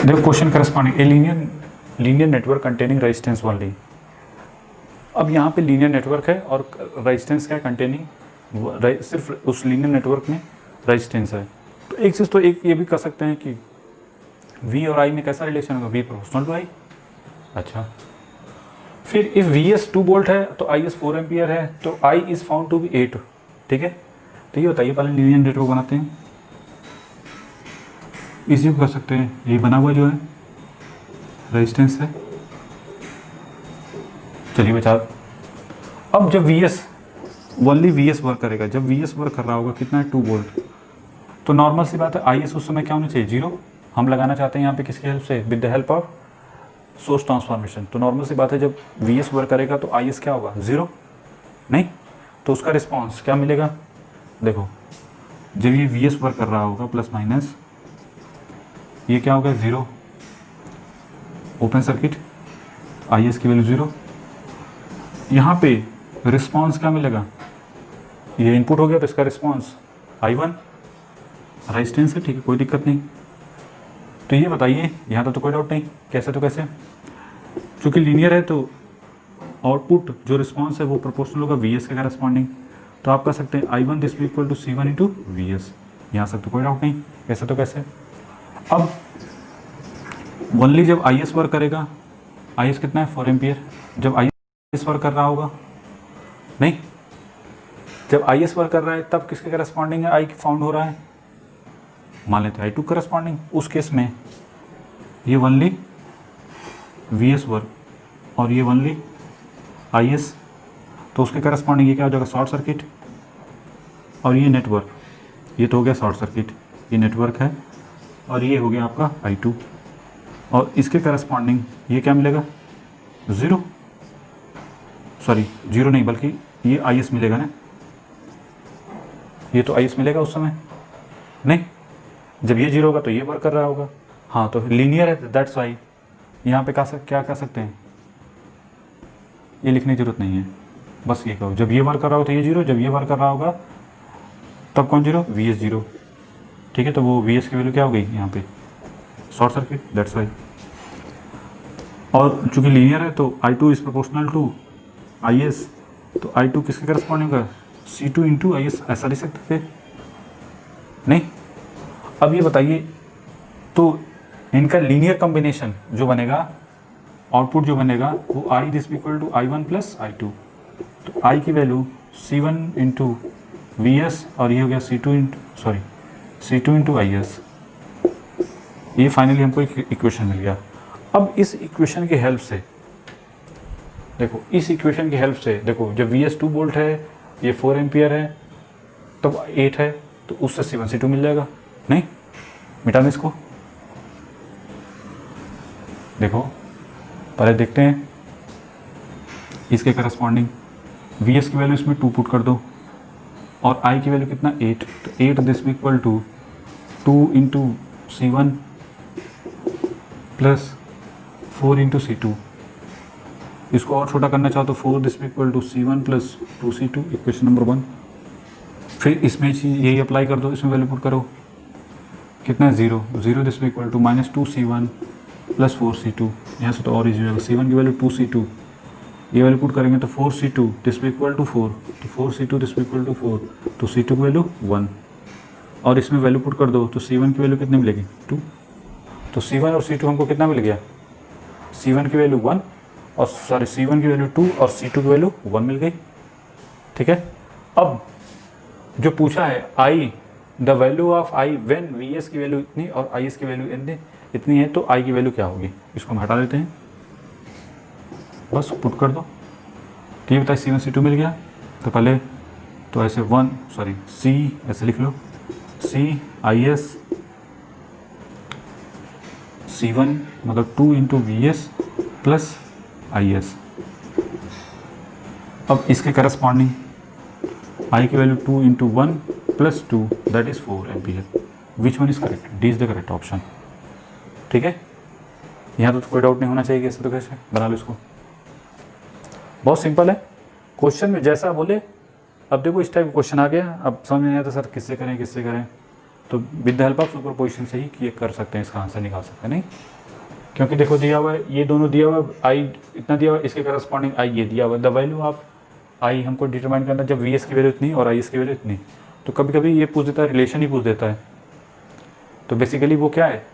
देखो question corresponding a linear network containing resistance only. अब यहाँ पे लीनियर नेटवर्क है और रेजिस्टेंस क्या है, कंटेनिंग सिर्फ उस लीनियर नेटवर्क में रेजिस्टेंस है। तो एक चीज़ तो एक ये भी कर सकते हैं कि V और I में कैसा रिलेशन होगा, V प्रोपोर्शनल टू I। अच्छा, फिर इफ VS 2 वोल्ट है तो IS 4 एम्पियर है तो I is found to be 8। ठीक है, तो ये बताइए पहले लीनियर नेटवर्क बनाते हैं, इसी को कर सकते हैं। ये बना हुआ जो है रेजिस्टेंस है। चलिए बचा, अब जब VS ओनली VS वर्क करेगा, जब VS वर्क कर रहा होगा कितना है 2 वोल्ट, तो नॉर्मल सी बात है IS उस समय क्या होना चाहिए, 0। हम लगाना चाहते हैं यहाँ पे किसकी हेल्प से, with the help of source transformation. तो नॉर्मल सी बात है जब VS वर्क करेगा तो IS क्या होगा, 0 नहीं, तो उसका रिस्पॉन्स क्या मिलेगा। देखो जब ये VS वर्क कर रहा होगा प्लस माइनस, ये क्या होगा 0, ओपन सर्किट, IS की वैल्यू 0। यहाँ पे रिस्पॉन्स क्या मिलेगा, ये इनपुट हो गया तो इसका रिस्पॉन्स I1 रेजिस्टेंस है। ठीक है, कोई दिक्कत नहीं। तो ये बताइए यहाँ तो कोई डाउट नहीं, कैसे तो कैसे, क्योंकि लीनियर है तो आउटपुट जो रिस्पॉन्स है वो प्रोपोर्शनल होगा VS के करस्पॉन्डिंग। तो आप कह सकते हैं I1 this be equal to C1 into VS। यहाँ से तो कोई डाउट नहीं, कैसे तो कैसे। अब ओनली जब IS वर्क करेगा, IS कितना है 4 एम्पियर, जब IS वर्क कर रहा होगा, नहीं, जब IS वर्क कर रहा है तब किसके करस्पॉन्डिंग है I फाउंड हो रहा है, मान लेते हैं I2 करस्पॉन्डिंग। उस केस में ये ओनली VS वर्क और ये ओनली IS, तो उसके करस्पॉन्डिंग ये क्या हो जाएगा, शॉर्ट सर्किट। और ये नेटवर्क, ये तो हो गया शॉर्ट सर्किट, ये नेटवर्क है, और ये हो गया आपका I2, और इसके करस्पॉन्डिंग ये क्या मिलेगा, 0, सॉरी 0 नहीं बल्कि ये IS मिलेगा ना, ये तो IS मिलेगा उस समय, नहीं, जब ये 0 होगा तो ये वर्क कर रहा होगा। हाँ, तो लीनियर है, दैट्स वाई यहाँ पे क्या कर सकते हैं, ये लिखने की जरूरत नहीं है, बस ये कहो जब ये वर्क कर रहा हो तो ये 0, जब ये वर्क कर रहा होगा तब कौन 0, VS 0। ठीक है, तो वो VS की वैल्यू क्या हो गई यहाँ पे, शॉर्ट सर्किट, दैट्स वाई। और चूंकि लीनियर है तो I2 is proportional to IS, तो I2 किसके करस्पॉन्डिंग होगा, C2 इंटू IS, ऐसा लिख सकते थे, नहीं। अब ये बताइए, तो इनका लीनियर कॉम्बिनेशन जो बनेगा, आउटपुट जो बनेगा वो I this equal to I1 plus I2। तो I की वैल्यू C1 इंटू VS और ये हो गया C2 इंटू IS। ये फाइनली हमको एक इक्वेशन मिल गया। अब इस इक्वेशन की हेल्प से देखो, इस इक्वेशन की हेल्प से देखो, जब VS 2 वोल्ट है, ये 4 एम्पियर है, तब 8 है, तो उससे C1 C2 मिल जाएगा, नहीं, मिटा दें इसको। देखो पहले देखते हैं इसके करस्पॉन्डिंग, VS की वैल्यू इसमें 2 पुट कर दो और I की वैल्यू कितना 8, तो 8 this equal to 2 into C1 plus 4 into C2। इसको और छोटा करना चाहो तो 4 this equal to C1 plus 2C2, equation number 1। फिर इसमें यही अप्लाई कर दो, इसमें वैल्यू पुट करो, कितना है 0 this equal to minus 2C1 plus 4C2। यहाँ से तो और इजी हो जाएगा, C1 की वैल्यू 2C2, ये वैल्यू पुट करेंगे तो 4C2 दिस इक्वल टू 4, तो 4C2 दिस इक्वल टू 4, तो C2 की वैल्यू 1, और इसमें वैल्यू पुट कर दो तो C1 की वैल्यू कितनी मिलेगी 2, तो C1 और C2 हमको कितना मिल गया, C1 की वैल्यू 1 और C1 की वैल्यू 2 और C2 की वैल्यू 1 मिल गई। ठीक है, अब जो पूछा है I the value of I when VS की वैल्यू इतनी और IS की वैल्यू इतनी है, तो I की वैल्यू क्या होगी, इसको हम हटा देते हैं, बस पुट कर दो। तो ये बताइए C1 C2 मिल गया, तो पहले तो ऐसे C ऐसे लिख लो, C IS C1 मतलब 2 इंटू VS प्लस IS। अब इसके करस्पॉन्डिंग I की value 2 into 1 plus 2 that is 4 ampere. Which one is correct, D is the correct option. ठीक है, यहाँ तो कोई डाउट नहीं होना चाहिए, कैसे तो कैसे बना लो इसको, बहुत सिंपल है। क्वेश्चन में जैसा बोले, अब देखो इस टाइप का क्वेश्चन आ गया, अब समझ नहीं आता सर किससे करें, तो with the help of superposition से ही ये कर सकते हैं, इसका आंसर निकाल सकते हैं। नहीं, क्योंकि देखो दिया हुआ है, ये दोनों दिया हुआ है, आई इतना दिया हुआ है, इसके करस्पॉन्डिंग आई ये दिया हुआ है। द वैल्यू ऑफ आई हमको डिटरमाइन करना जब वी एस की वैल्यू इतनी और आई एस की वैल्यू इतनी, तो कभी कभी ये पूछ देता है, रिलेशन ही पूछ देता है। तो बेसिकली वो क्या है,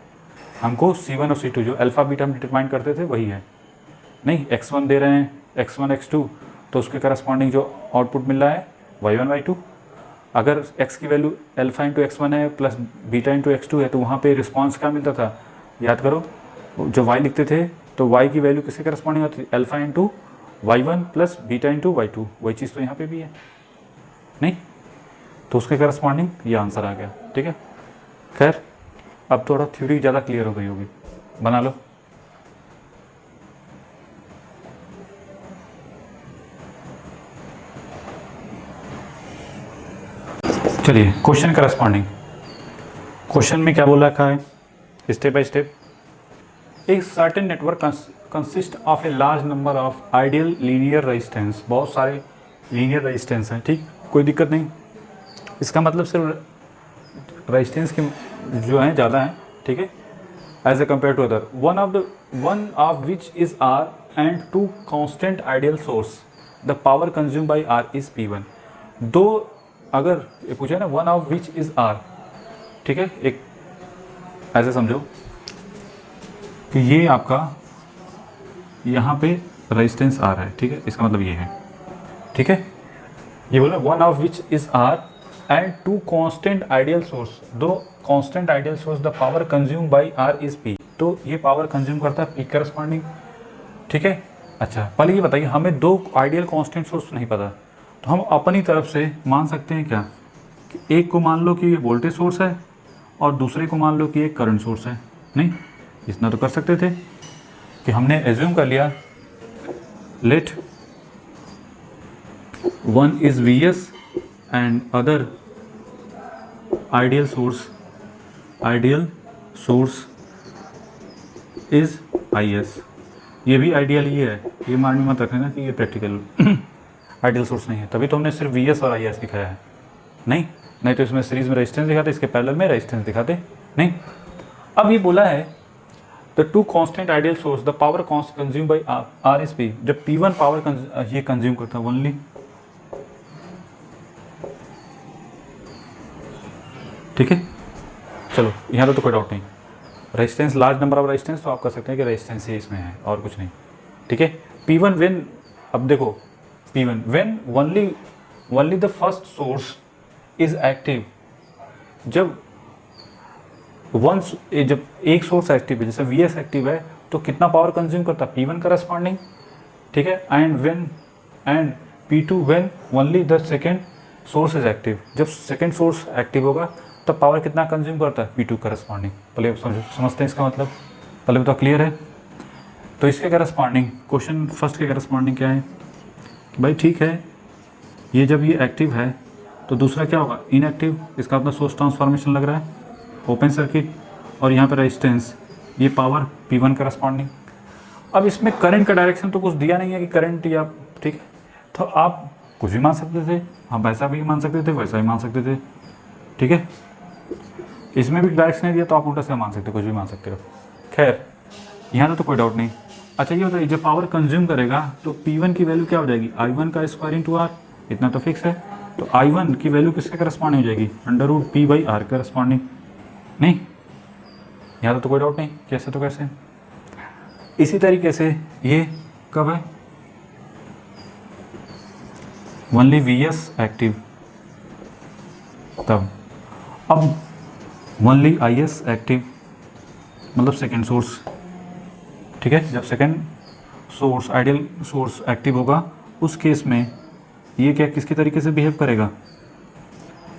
हमको C1 और C2 जो अल्फ़ा बीटा हम डिटरमाइन करते थे वही है। नहीं, x1 दे रहे हैं, x1 x2, तो उसके करस्पॉन्डिंग जो आउटपुट मिल रहा है y1 y2। अगर x की वैल्यू अल्फ़ा इंटू x1 है प्लस बीटा इंटू x2 है, तो वहाँ पे रिस्पॉन्स क्या मिलता था, याद करो, जो y लिखते थे तो y की वैल्यू किसके करस्पॉन्डिंग होती थी, alpha into y1 plus beta into y2। वही चीज़ तो यहाँ पे भी है। नहीं, तो उसके करस्पॉन्डिंग ये आंसर आ गया। ठीक है, खैर अब थोड़ा थ्योरी ज़्यादा क्लियर हो गई होगी, बना लो। चलिए क्वेश्चन करस्पॉन्डिंग, क्वेश्चन में क्या बोल रखा है, स्टेप बाय स्टेप। एक certain network consist of a large number of ideal linear resistance, बहुत सारे लीनियर रेजिस्टेंस हैं। ठीक, कोई दिक्कत नहीं, इसका मतलब सिर्फ रेजिस्टेंस के जो हैं ज़्यादा हैं। ठीक है, as a compare to other, one of which is are and two constant ideal source, the power consume by R is P1। दो, अगर ये पूछे ना one of which is R, ठीक है, एक ऐसे समझो कि ये आपका यहाँ पे रेजिस्टेंस आ रहा है। ठीक है, इसका मतलब ये है। ठीक है, ये बोला one of which is are and two constant ideal source, दो constant ideal source, the power consume by are is P। तो ये पावर कंज्यूम करता है P करस्पॉन्डिंग। ठीक है, अच्छा पहले ये बताइए, हमें दो आइडियल कांस्टेंट सोर्स नहीं पता, तो हम अपनी तरफ से मान सकते हैं क्या, कि एक को मान लो कि ये वोल्टेज सोर्स है और दूसरे को मान लो कि ये करंट सोर्स है। नहीं, इतना तो कर सकते थे कि हमने एज्यूम कर लिया, let one is Vs and other ideal source is Is। ये भी आइडियल ही है, ये मान में मत रखना कि ये प्रैक्टिकल आइडियल सोर्स नहीं है, तभी तो हमने सिर्फ Vs और Is दिखाया है। नहीं तो इसमें सीरीज में रेजिस्टेंस दिखाते, इसके पैरेलल में रेजिस्टेंस दिखाते। नहीं, अब ये बोला है the two constant ideal source, the power consume by are is P। जब P1 पावर ये कंज्यूम करता है ओनली, ठीक है, चलो यहाँ तो कोई डाउट नहीं, resistance large number of resistance, तो आप कर सकते हैं कि रेजिस्टेंस ही इसमें है और कुछ नहीं। ठीक है, P1 व्हेन, अब देखो P1 when only the first source is active, जब जब एक सोर्स एक्टिव है, जैसे Vs एक्टिव है, तो कितना पावर कंज्यूम करता है P1 करस्पॉन्डिंग। ठीक है, and P2 when only the second source is active, जब सेकेंड सोर्स एक्टिव होगा तब पावर कितना कंज्यूम करता है P2 करस्पॉन्डिंग। पहले समझते हैं इसका मतलब, पहले तो क्लियर है। तो इसके करस्पॉन्डिंग, क्वेश्चन फर्स्ट के करस्पॉन्डिंग क्या है कि भाई ठीक है, ये जब ये एक्टिव है तो दूसरा क्या होगा, इनएक्टिव। इसका अपना सोर्स ट्रांसफॉर्मेशन लग रहा है, ओपन सर्किट, और यहाँ पे रेजिस्टेंस, ये पावर P1 करस्पॉन्डिंग। अब इसमें करंट का डायरेक्शन तो कुछ दिया नहीं है कि करंट या, ठीक है, तो आप कुछ भी मान सकते थे, हम वैसा भी मान सकते थे, वैसा भी मान सकते थे। ठीक है, इसमें भी डायरेक्शन नहीं दिया तो आप उल्टा से मान सकते, कुछ भी मान सकते हो। खैर यहाँ तो कोई डाउट नहीं। अच्छा ये बताइए, जब पावर कंज्यूम करेगा तो P1 की वैल्यू क्या हो जाएगी, I1 का स्क्वायर इंटू आर, इतना तो फिक्स है। तो I1 की वैल्यू किसके करस्पॉन्डिंग हो जाएगी, √P/R करस्पॉन्डिंग। नहीं, यहाँ तो कोई डाउट नहीं, कैसे तो कैसे। इसी तरीके से ये कब है, ओनली Vs एक्टिव, तब अब ओनली Is एक्टिव, मतलब सेकेंड सोर्स। ठीक है, जब second source ideal source active होगा, उस केस में ये क्या किसके तरीके से बिहेव करेगा,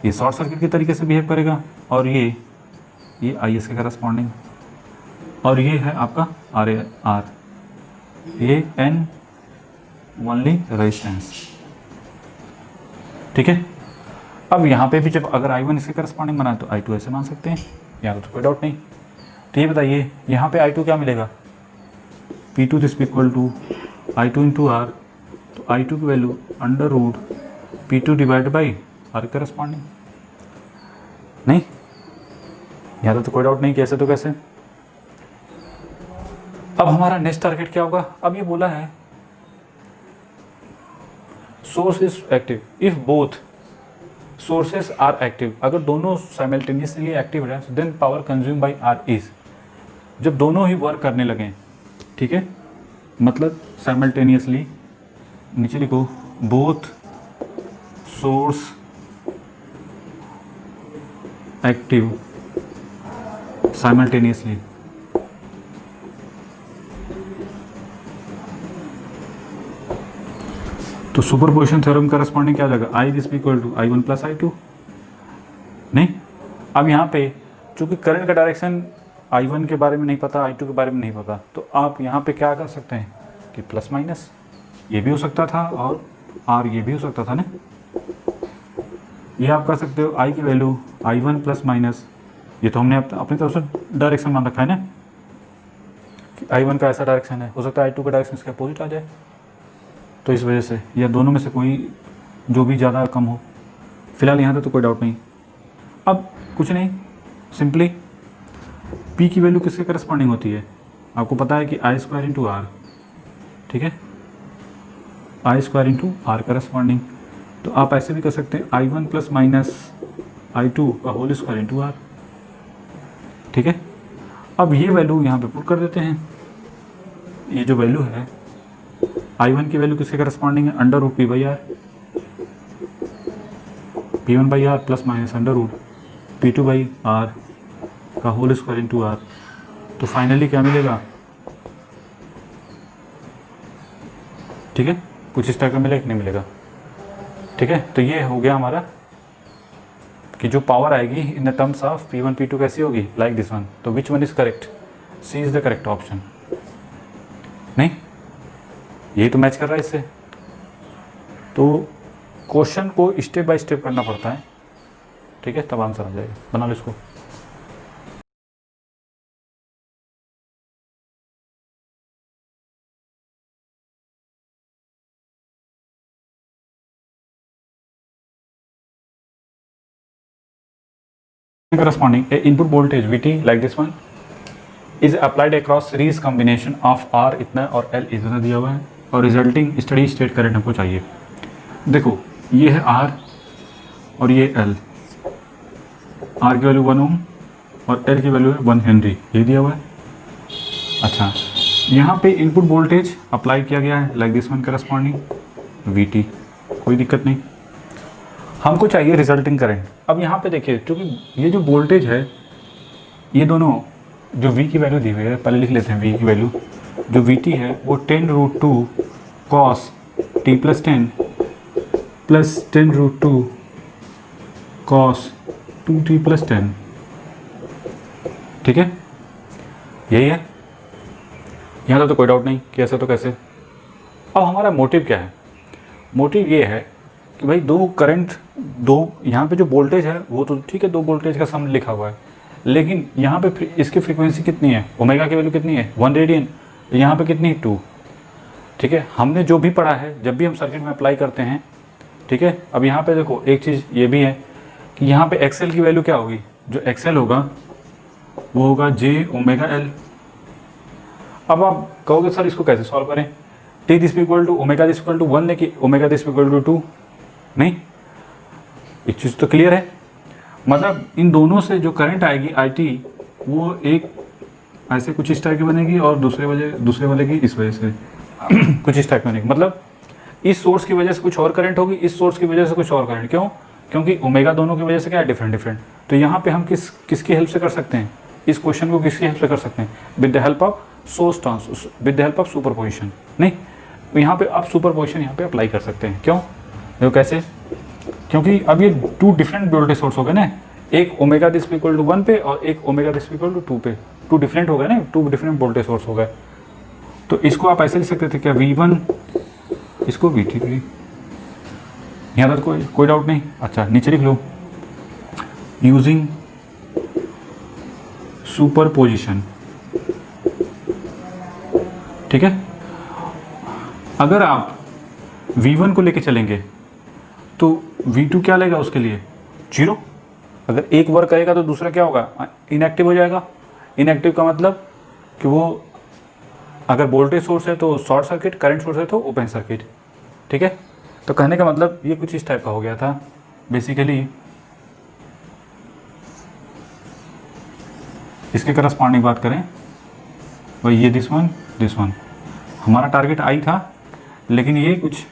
ये शॉर्ट सर्किट के तरीके से बिहेव करेगा, और ये Is के करस्पॉन्डिंग, और ये है आपका R, ये N ओनली रेजिस्टेंस। ठीक है, अब यहाँ पे भी जब अगर I1 इसके करस्पॉन्डिंग बना तो I2 ऐसे मान सकते हैं, यहाँ तो कोई डाउट नहीं। तो ये बताइए यहाँ पे I2 क्या मिलेगा, P2 this equal to I2 into R, तो I2 की value √P2 divide by R corresponding. नहीं, यहाँ तो कोई डाउट नहीं, कैसे तो कैसे। अब हमारा नेक्स्ट टारगेट क्या होगा, अब ये बोला है source is active if both sources are active, अगर दोनों साइमल्टेनियसली एक्टिव है then power consume by are is, जब दोनों ही वर्क करने लगें, ठीक है, मतलब साइमल्टेनियसली, नीचे लिखो बोथ सोर्स एक्टिव साइमल्टेनियसली, तो सुपरपोजिशन थ्योरम करस्पॉन्डिंग क्या हो जाएगा, i this equal to i one plus i two. नहीं, अब यहाँ पे चूंकि करंट का डायरेक्शन आई वन के बारे में नहीं पता, आई टू के बारे में नहीं पता, तो आप यहाँ पे क्या कर सकते हैं कि प्लस माइनस ये भी हो सकता था और आर ये भी हो सकता था ना, ये आप कर सकते हो आई की वैल्यू आई वन प्लस माइनस, ये तो हमने अपनी तरफ से डायरेक्शन मान रखा है ना कि आई वन का ऐसा डायरेक्शन है, हो सकता है आई टू का डायरेक्शन इसके अपोजिट आ जाए, तो इस वजह से या दोनों में से कोई जो भी ज़्यादा कम हो। फिलहाल यहाँ तो कोई डाउट नहीं। अब कुछ नहीं, सिंपली P की वैल्यू किसके करस्पॉन्डिंग होती है, आपको पता है कि आई स्क्वायर इंटू आर, ठीक है, I square into R corresponding, तो आप ऐसे भी कर सकते हैं I one plus minus I two का होल स्क्वायर इंटू आर, ठीक है। अब ये वैल्यू यहाँ पे पुट कर देते हैं, ये जो वैल्यू है आई वन की वैल्यू किसके करस्पॉन्डिंग है, under root P by R, P one by R plus minus under root P two by R का होल स्क्वायर इंटू आर, तो फाइनली क्या मिलेगा, ठीक है, कुछ इस टाइप का मिलेगा कि नहीं मिलेगा, ठीक है। तो ये हो गया हमारा कि जो पावर आएगी in the terms of P1 P2 कैसी होगी, लाइक दिस वन, तो which one is correct, C is the correct option. नहीं, यही तो मैच कर रहा है इससे, तो क्वेश्चन को स्टेप बाय स्टेप करना पड़ता है, ठीक है, तब आंसर आ जाएगा। बना लो इसको। Corresponding a input voltage Vt like this one is applied across series combination of R इतना और L इतना दिया हुआ है और रिजल्टिंग स्टडी स्टेट करंट हमको चाहिए। देखो ये है R और ये L, R की वैल्यू 1 ओम और L की वैल्यू है 1 हेनरी, ये दिया हुआ है। अच्छा, यहाँ पे इनपुट वोल्टेज अप्लाई किया गया है like this one corresponding Vt, कोई दिक्कत नहीं। हमको चाहिए रिजल्टिंग करंट। अब यहाँ पे देखिए, क्योंकि ये जो वोल्टेज है, ये दोनों जो V की वैल्यू दी हुई है, पहले लिख लेते हैं V की वैल्यू, जो Vt है वो 10√2 cos t plus 10 plus 10√2 cos 2t plus 10, ठीक है, यही है। यहाँ तो कोई डाउट नहीं कि ऐसा तो कैसे। अब हमारा मोटिव क्या है, मोटिव ये है कि भाई दो करंट, दो यहाँ पे जो वोल्टेज है वो तो ठीक है, दो वोल्टेज का सम लिखा हुआ है, लेकिन यहाँ पे इसकी फ्रीक्वेंसी कितनी है, ओमेगा की वैल्यू कितनी है 1 रेडियन, यहाँ पे कितनी 2, ठीक है। हमने जो भी पढ़ा है जब भी हम सर्किट में अप्लाई करते हैं, ठीक है। अब यहाँ पे देखो एक चीज़ ये भी है कि यहाँ पे एक्सएल की वैल्यू क्या होगी, जो एक्सएल होगा वो होगा j ओमेगा एल। अब आप कहोगे सर इसको कैसे सॉल्व करें, T this equal to omega this equal to 1 लेके ओमेगा दिस इक्वल टू 2, नहीं, एक चीज़ तो क्लियर है, मतलब इन दोनों से जो करंट आएगी आई टी वो एक ऐसे कुछ इस टाइप की बनेगी और दूसरे वाले की इस वजह से कुछ इस टाइप की बनेगी, मतलब इस सोर्स की वजह से कुछ और करंट होगी, इस सोर्स की वजह से कुछ और करंट। क्यों, क्योंकि ओमेगा दोनों की वजह से क्या है, डिफरेंट। तो यहाँ पे हम किसकी हेल्प से कर सकते हैं, इस क्वेश्चन को किसकी हेल्प से कर सकते हैं, with the help of source trans, with the help of superposition. नहीं, यहाँ पे आप सुपरपोजिशन यहाँ पे अप्लाई कर सकते हैं। क्यों, देखो कैसे, क्योंकि अब ये 2 डिफरेंट वोल्टेज सोर्स हो गए ना, एक ओमेगा दिस इक्वल टू 1 पे और एक ओमेगा दिस इक्वल टू 2 पे, 2 डिफरेंट हो गए ना, 2 डिफरेंट वोल्टेज सोर्स हो गए। तो इसको आप ऐसे लिख सकते थे क्या, V1 इसको Vt, यहाँ तक कोई डाउट नहीं। अच्छा, नीचे लिख लो यूजिंग सुपरपोजिशन, ठीक है। अगर आप V1 को लेके चलेंगे तो V2 क्या लेगा उसके लिए 0, अगर एक वर्क करेगा तो दूसरा क्या होगा, इनएक्टिव हो जाएगा। इनएक्टिव का मतलब कि वो अगर वोल्टेज सोर्स है तो शॉर्ट सर्किट, करंट सोर्स है तो ओपन सर्किट। ठीक है, तो कहने का मतलब ये कुछ इस टाइप का हो गया था बेसिकली। इसके करस्पॉन्डिंग बात करें वही ये दिस वन हमारा टारगेट आई था, लेकिन ये कुछ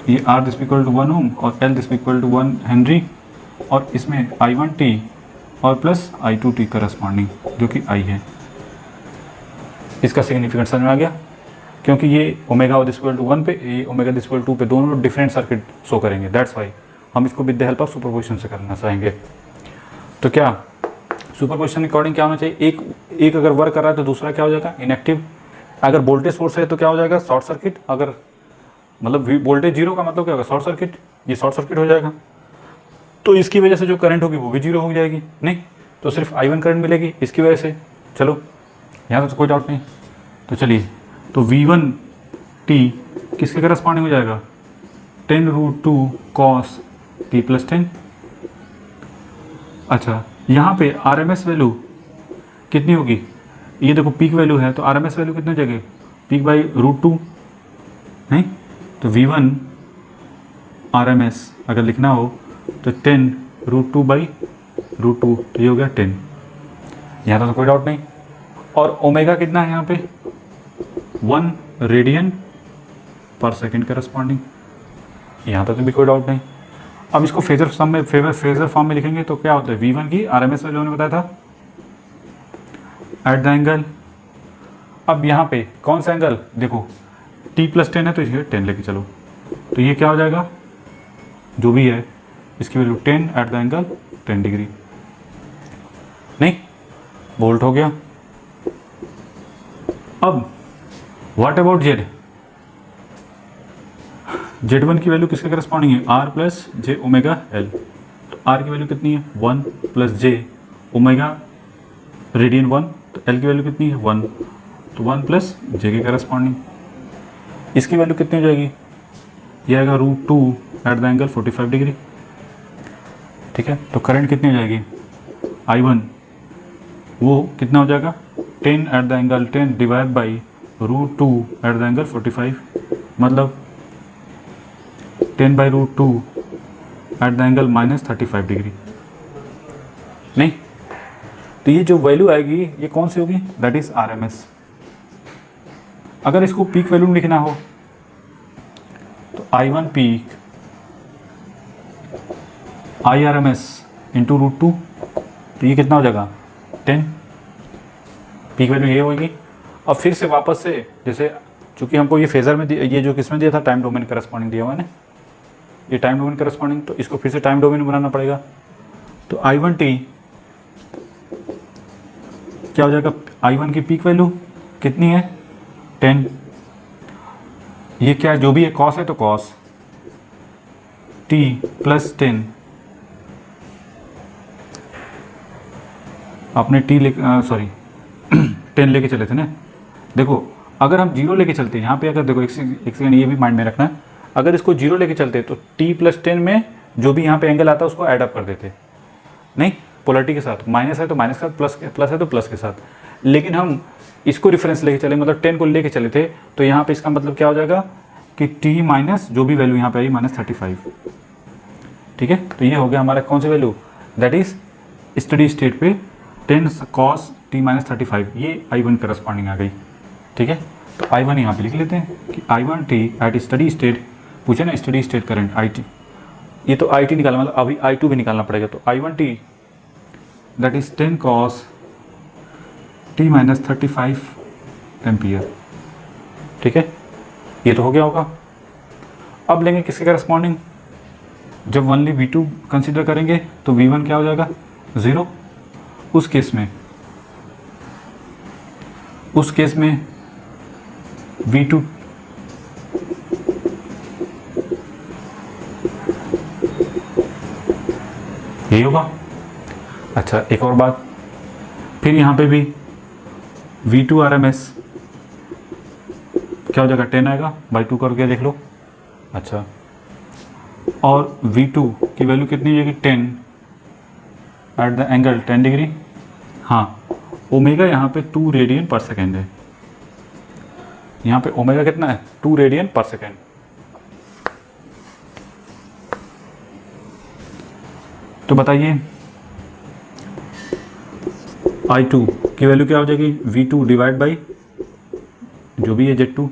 ये R this equal to 1 ohm और L this equal to 1 henry और इसमें I1t और प्लस I2t करस्पॉन्डिंग जो कि I है। इसका सिग्निफिकेंस समझ में आ गया, क्योंकि ये ओमेगा दिस इक्वल टू 1 पे, ये ओमेगा दिस इक्वल टू पे, दोनों डिफरेंट सर्किट शो करेंगे। दैट्स वाई हम इसको with the help of superposition से करना चाहेंगे। तो क्या सुपरपोजिशन अकॉर्डिंग क्या होना चाहिए, एक अगर वर्क कर रहा है तो दूसरा क्या हो जाएगा, इनएक्टिव। अगर वोल्टेज सोर्स है तो क्या हो जाएगा, शॉर्ट सर्किट। अगर मतलब वोल्टेज जीरो का मतलब क्या होगा, शॉर्ट सर्किट, ये शॉर्ट सर्किट हो जाएगा। तो इसकी वजह से जो करंट होगी वो भी जीरो हो जाएगी, नहीं तो सिर्फ I1 करंट मिलेगी इसकी वजह से। चलो यहाँ तो कोई डाउट नहीं। तो चलिए, तो V1t किसके करस्पॉन्डिंग हो जाएगा, 10√2 cos t + 10। अच्छा, यहाँ पे RMS वैल्यू कितनी होगी, ये देखो पीक वैल्यू है तो RMS वैल्यू कितनी हो जाएगी, पीक बाई √2, नहीं तो V1 RMS अगर लिखना हो तो 10√2 बाई √2, तो ये हो गया 10। यहाँ तो कोई डाउट नहीं। और ओमेगा कितना है यहाँ पे, 1 रेडियन पर सेकेंड करस्पॉन्डिंग, यहाँ तक तो भी कोई डाउट नहीं। अब इसको फेजर फॉर्म में लिखेंगे तो क्या होता है, V1 की RMS वैल्यू ने बताया था एट द एंगल। अब यहाँ पे कौन सा एंगल, देखो t + 10 है तो इसलिए 10 लेके चलो, तो ये क्या हो जाएगा, जो भी है इसकी value 10 eight the angle 10 degree, नहीं वोल्ट हो गया। अब व्हाट अबाउट Z, Z1 की वैल्यू किसके करस्पॉन्डिंग है, R + j ओमेगा L। तो R की वैल्यू कितनी है, 1 + j ओमेगा रेडियन 1, तो L की वैल्यू कितनी है 1, तो 1 + j के करस्पॉन्डिंग। इसकी वैल्यू कितनी हो जाएगी, ये आएगा √2 एट द एंगल 45 डिग्री। ठीक है, तो करंट कितनी हो जाएगी, I1 वो कितना हो जाएगा, 10 eight the angle 10 divide by √2 eight the angle 45, मतलब 10 by √2 eight the angle -35 degree, नहीं तो ये जो वैल्यू आएगी ये कौन सी होगी, दैट इज RMS। अगर इसको पीक वैल्यू लिखना हो तो I1 पीक IRMS इंटू √2, तो ये कितना हो जाएगा 10, पीक वैल्यू ये होगी। अब फिर से वापस से, जैसे चूंकि हमको ये फेजर में ये जो किसमें दिया था, टाइम डोमेन करस्पॉन्डिंग दिया हुआ है ना, ये टाइम डोमेन करस्पॉन्डिंग, तो इसको फिर से टाइम डोमेन में बनाना पड़ेगा। तो I1t क्या हो जाएगा, I1 की पीक वैल्यू कितनी है 10, ये क्या है, जो भी है कॉस है तो कॉस t + 10, आपने t सॉरी 10 लेके चले थे ना। देखो अगर हम 0 लेके चलते हैं यहाँ पे, अगर देखो एक सेकंड ये भी माइंड में रखना है, अगर इसको 0 लेके चलते तो t + 10 में जो भी यहाँ पे एंगल आता है उसको ऐड अप कर देते, नहीं पोलरिटी के साथ, माइनस है तो माइनस के साथ, प्लस है तो प्लस के साथ। लेकिन हम इसको रेफरेंस लेके चले, मतलब 10 को लेके चले थे, तो यहाँ पे इसका मतलब क्या हो जाएगा कि t माइनस जो भी वैल्यू यहाँ पे आई -35। ठीक है, तो ये हो गया हमारा कौन सी value, that is study state पे 10 cos t -35, ये I1 करस्पॉन्डिंग आ गई। ठीक है, तो I1 यहाँ पे लिख लेते हैं कि I1t एट स्टडी स्टेट, पूछे ना स्टडी स्टेट करंट IT, ये तो IT निकालना, मतलब अभी I2 भी निकालना पड़ेगा। तो I1t that is 10 cos t -35 ampere. ठीक है, ये तो हो गया होगा। अब लेंगे किसके करस्पॉन्डिंग, जब ओनली V2 कंसीडर करेंगे तो V1 क्या हो जाएगा 0। उस केस में V2 यही होगा। अच्छा एक और बात, फिर यहाँ पे भी V2 RMS क्या हो जाएगा 10 आएगा, बाई 2 करके देख लो। अच्छा और V2 की वैल्यू कितनी हो जाएगी 10 एट द एंगल 10 डिग्री। हाँ, ओमेगा यहाँ पे 2 रेडियन पर सेकेंड है, यहाँ पे ओमेगा कितना है 2 रेडियन पर सेकेंड। तो बताइए I2 की वैल्यू क्या हो जाएगी V2 डिवाइड बाई जो भी है Z2।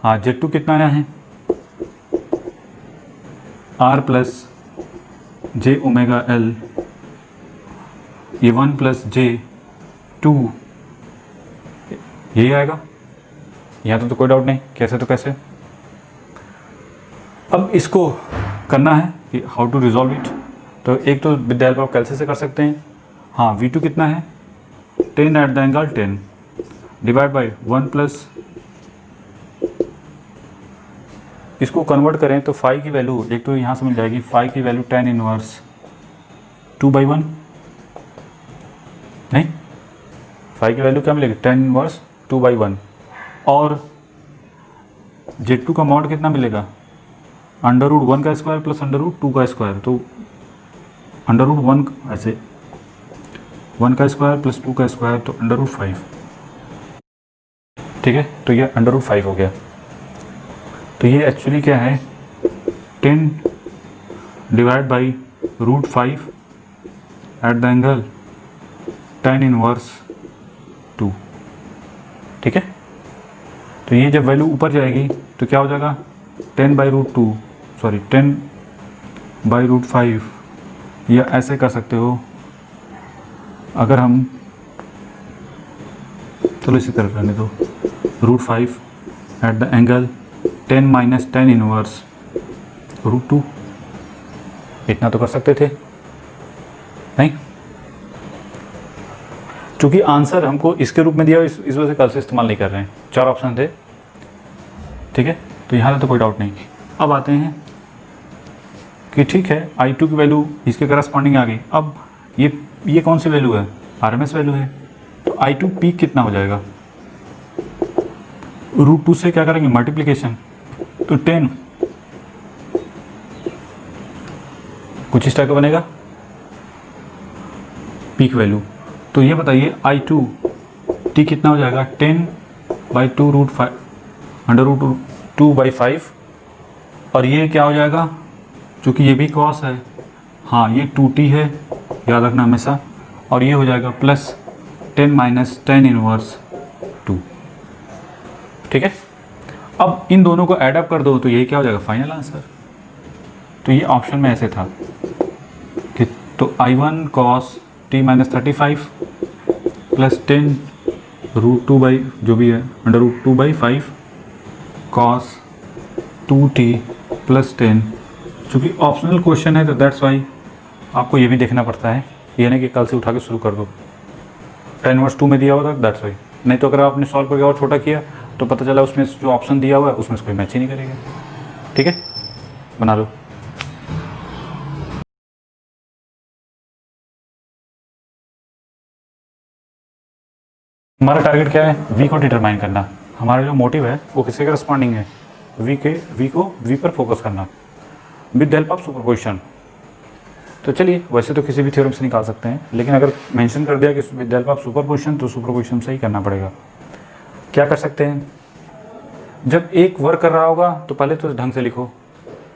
हाँ, Z2 कितना है R प्लस जे ओमेगा L, ये 1 प्लस J2 यही आएगा। यहाँ तो कोई डाउट नहीं, कैसे तो कैसे। अब इसको करना है कि हाउ टू रिजॉल्व इट। तो एक तो with the help of calculator से कर सकते हैं। हाँ, V2 कितना है 10 eight the angle 10 divide by 1 plus, इसको कन्वर्ट करें तो फाई की वैल्यू एक तो यहाँ से मिल जाएगी, फाई की वैल्यू tan इनवर्स 2/1, नहीं फाई की वैल्यू क्या मिलेगी tan इनवर्स 2/1, और Z2 का मॉड कितना मिलेगा √1 का स्क्वायर प्लस √2 का स्क्वायर, तो √1 ऐसे 1 का स्क्वायर प्लस 2 का स्क्वायर तो √5, ठीक है। तो ये √5 हो गया। तो ये एक्चुअली क्या है 10 divide by √5 eight the angle tan inverse 2, ठीक है। तो ये जब वैल्यू ऊपर जाएगी तो क्या हो जाएगा 10/√5, या ऐसे कर सकते हो अगर हम, चलो इसी तरह करने दो, √5 eight the angle 10 minus tan inverse √2, इतना तो कर सकते थे नहीं, क्योंकि आंसर हमको इसके रूप में दिया, इस वजह से कल से इस्तेमाल नहीं कर रहे हैं। 4 ऑप्शन थे, ठीक है। तो यहाँ तो कोई डाउट नहीं। अब आते हैं कि ठीक है I2 की वैल्यू इसके करस्पॉन्डिंग आ गई। अब ये कौन सी वैल्यू है RMS वैल्यू है, तो I2 पीक कितना हो जाएगा √2 से क्या करेंगे मल्टीप्लिकेशन, तो 10 कुछ इस टाइप का बनेगा पीक वैल्यू। तो ये बताइए I2 टी कितना हो जाएगा 10/2√5, और ये क्या हो जाएगा क्योंकि ये भी कॉस है, हाँ ये 2t है याद रखना हमेशा, और ये हो जाएगा प्लस 10 माइनस tan इनवर्स 2, ठीक है। अब इन दोनों को ऐड अप कर दो तो यही क्या हो जाएगा फाइनल आंसर। तो ये ऑप्शन में ऐसे था कि तो I1 cos t minus 35 plus 10 √2 by जो भी है √2/5 cos 2t प्लस 10, चूँकि ऑप्शनल क्वेश्चन है तो दैट्स वाई आपको ये भी देखना पड़ता है, ये नहीं कि कल से उठा के शुरू कर दो। tan इनवर्स 2 में दिया हुआ था दैट्स वाई, नहीं तो अगर आपने सॉल्व करके और छोटा किया तो पता चला उसमें जो ऑप्शन दिया हुआ है उसमें से कोई मैच ही नहीं करेगा, ठीक है। बना लो। हमारा टारगेट क्या है V को डिटरमाइन करना, हमारा जो मोटिव है वो किसके करस्पॉन्डिंग है V को V पर फोकस करना with the help of superposition. तो चलिए वैसे तो किसी भी थ्योरम से निकाल सकते हैं, लेकिन अगर मेंशन कर दिया कि with the help of superposition तो सुपरपोजिशन से ही करना पड़ेगा। क्या कर सकते हैं, जब एक वर्क कर रहा होगा तो पहले तो ढंग से लिखो,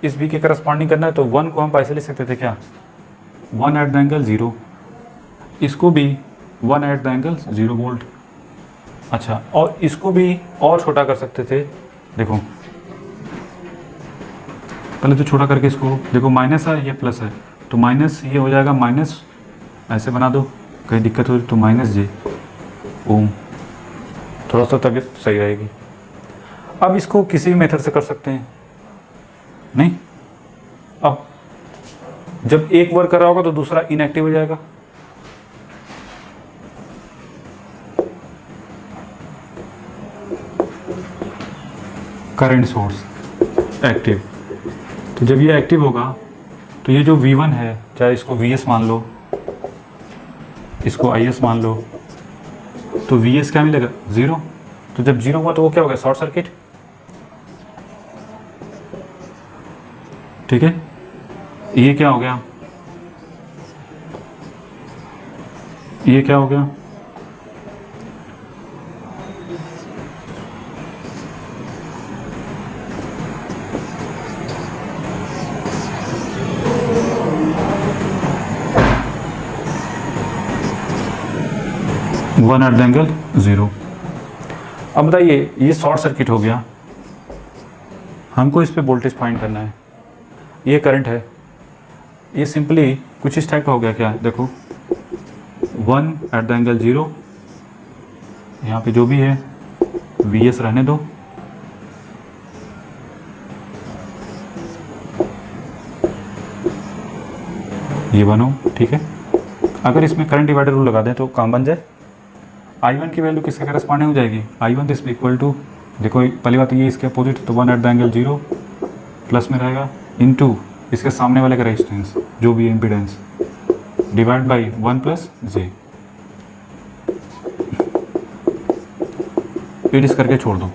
इस V के करस्पॉन्डिंग करना है तो 1 को हम ऐसे लिख सकते थे क्या 1 एट द एंगल 0, इसको भी 1 एट द एंगल 0 वोल्ट। अच्छा, और इसको भी और छोटा कर सकते थे, देखो पहले तो छोटा करके इसको देखो, माइनस है ये प्लस है तो माइनस ये हो जाएगा माइनस, ऐसे बना दो, कहीं दिक्कत हो तो -j ओम, थोड़ा सा तबीयत सही रहेगी। अब इसको किसी भी मेथड से कर सकते हैं नहीं, अब जब एक वर्क कर रहा होगा तो दूसरा इनएक्टिव हो जाएगा, करंट सोर्स एक्टिव। तो जब ये एक्टिव होगा तो ये जो V1 है, चाहे इसको VS मान लो, इसको IS मान लो, तो VS क्या मिलेगा 0। तो जब 0 हुआ तो वो क्या हो गया शॉर्ट सर्किट, ठीक है। ये क्या हो गया, ये क्या हो गया, वन एट द एंगल 0। अब बताइए ये शॉर्ट सर्किट हो गया, हमको इस पे वोल्टेज फाइंड करना है, ये करंट है, ये सिंपली कुछ इस टाइप का हो गया क्या, देखो 1 एट द एंगल 0, यहाँ पे जो भी है VS रहने दो, ये 1 हो, ठीक है। अगर इसमें करंट डिवाइडर रूल लगा दें तो काम बन जाए। I1 की वैल्यू किसके करस्पॉन्डिंग हो जाएगी, I1 दिस इक्वल टू, देखो पहली बात ये इसके अपोजिट, तो 1 एट द एंगल 0 प्लस में रहेगा इनटू इसके सामने वाले का रेजिस्टेंस जो भी है इम्पीडेंस डिवाइड बाई 1 प्लस जे। इस करके छोड़ दो।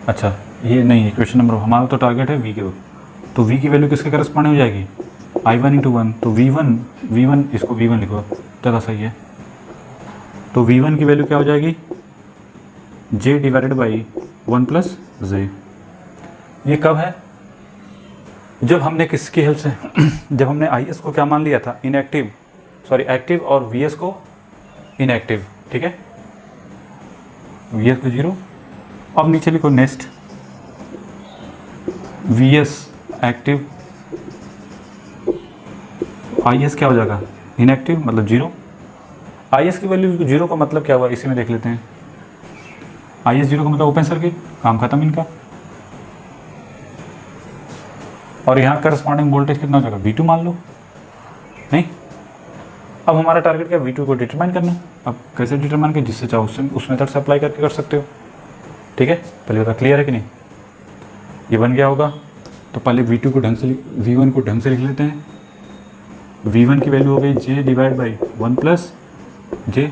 अच्छा ये नहीं, क्वेश्चन नंबर हमारा तो टारगेट है V के, तो V की वैल्यू किसके करस्पॉन्डिंग हो जाएगी, I1 इंटू 1, तो V1 इसको V1 लिखो ज़्यादा सही है। तो V1 की वैल्यू क्या हो जाएगी, J डिवाइडेड बाई 1 प्लस जे। ये कब है, जब हमने किसकी हेल्प से जब हमने IS को क्या मान लिया था, इनएक्टिव, सॉरी एक्टिव, और VS को इनएक्टिव, ठीक है, VS को 0। अब नीचे लिखो नेक्स्ट, VS एक्टिव, IS क्या हो जाएगा, इनएक्टिव मतलब 0। IS की वैल्यू 0 का मतलब क्या हुआ, इसी में देख लेते हैं। IS 0 का मतलब ओपन सर्किट, काम खत्म इनका। और यहाँ करस्पॉन्डिंग वोल्टेज कितना हो जाएगा, V2 मान लो, नहीं। अब हमारा टारगेट क्या, V2 को डिटरमाइन करना। अब कैसे डिटरमाइन कर, जिससे चाहो उस मेथड से अप्लाई करके कर सकते हो, ठीक है। पहले बता क्लियर है कि नहीं, ये बन गया होगा। तो पहले V2 को ढंग से V1 को ढंग से लिख लेते हैं। V1 की वैल्यू हो गई J divide by 1 plus J,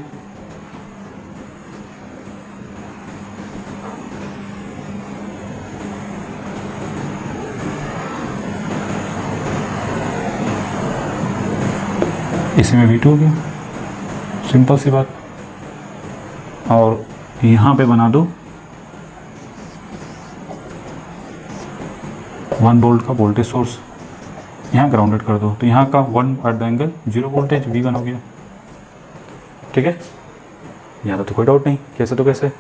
इसी में V2 हो गया, सिंपल सी बात। और यहाँ पे बना दो 1 वोल्ट का वोल्टेज सोर्स, यहाँ ग्राउंडेड कर दो, तो यहाँ का 1 at the angle 0 voltage V1 हो गया, ठीक है। यहाँ तो कोई डाउट नहीं, कैसे तो कैसे,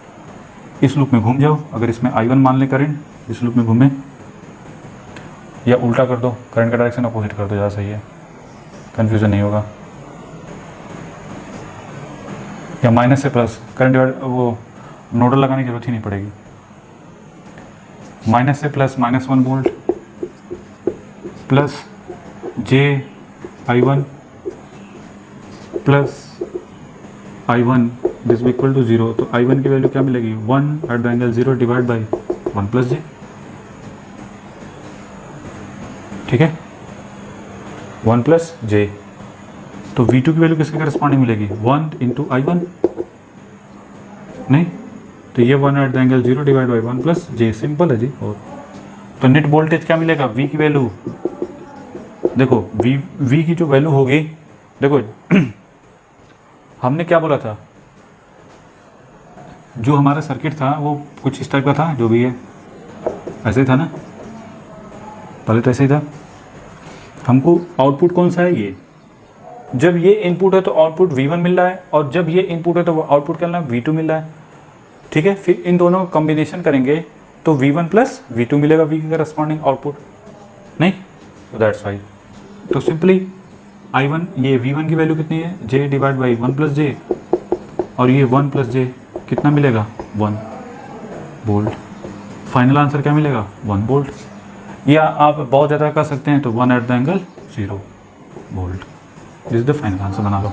इस लूप में घूम जाओ। अगर इसमें I1 मान ले करंट, इस लूप में घूमे, या उल्टा कर दो, करंट का डायरेक्शन अपोजिट कर दो, ज़्यादा सही है, कन्फ्यूज़न नहीं होगा। या माइनस से प्लस, करंट डिवाइड, वो नोडल लगाने की जरूरत ही नहीं पड़ेगी। माइनस से plus -1 volt plus I1 plus I1 this equal to 0। तो I1 की वैल्यू क्या मिलेगी, 1 at the angle 0 divide by 1 plus J, ठीक है, 1 प्लस J। तो V2 की वैल्यू किसके करस्पॉन्डिंग मिलेगी, 1 इंटू I1, नहीं, तो ये 1 at the angle 0 divide by 1 plus J, simple है जी। और तो नेट वोल्टेज क्या मिलेगा, V की वैल्यू, देखो V की जो वैल्यू होगी, देखो हमने क्या बोला था, जो हमारा सर्किट था वो कुछ इस टाइप का था, जो भी है ऐसे ही था ना, पहले तो ऐसे ही था। हमको आउटपुट कौन सा है, ये, जब ये इनपुट है तो आउटपुट V1 मिल रहा है, और जब ये इनपुट है तो आउटपुट क्या मिल रहा है, V2 मिल रहा है, ठीक है। फिर इन दोनों का कॉम्बिनेशन करेंगे तो V1 प्लस V2 मिलेगा, V के करस्पॉन्डिंग आउटपुट, नहीं, तो दैट्स वाई। तो सिंपली I1, ये V1 की वैल्यू कितनी है, J divide by 1 plus J, और ये 1 प्लस J कितना मिलेगा, 1 वोल्ट। फाइनल आंसर क्या मिलेगा, 1 वोल्ट। या आप बहुत ज़्यादा कर सकते हैं तो 1 at the angle 0 volt, this is the final answer, बना लो।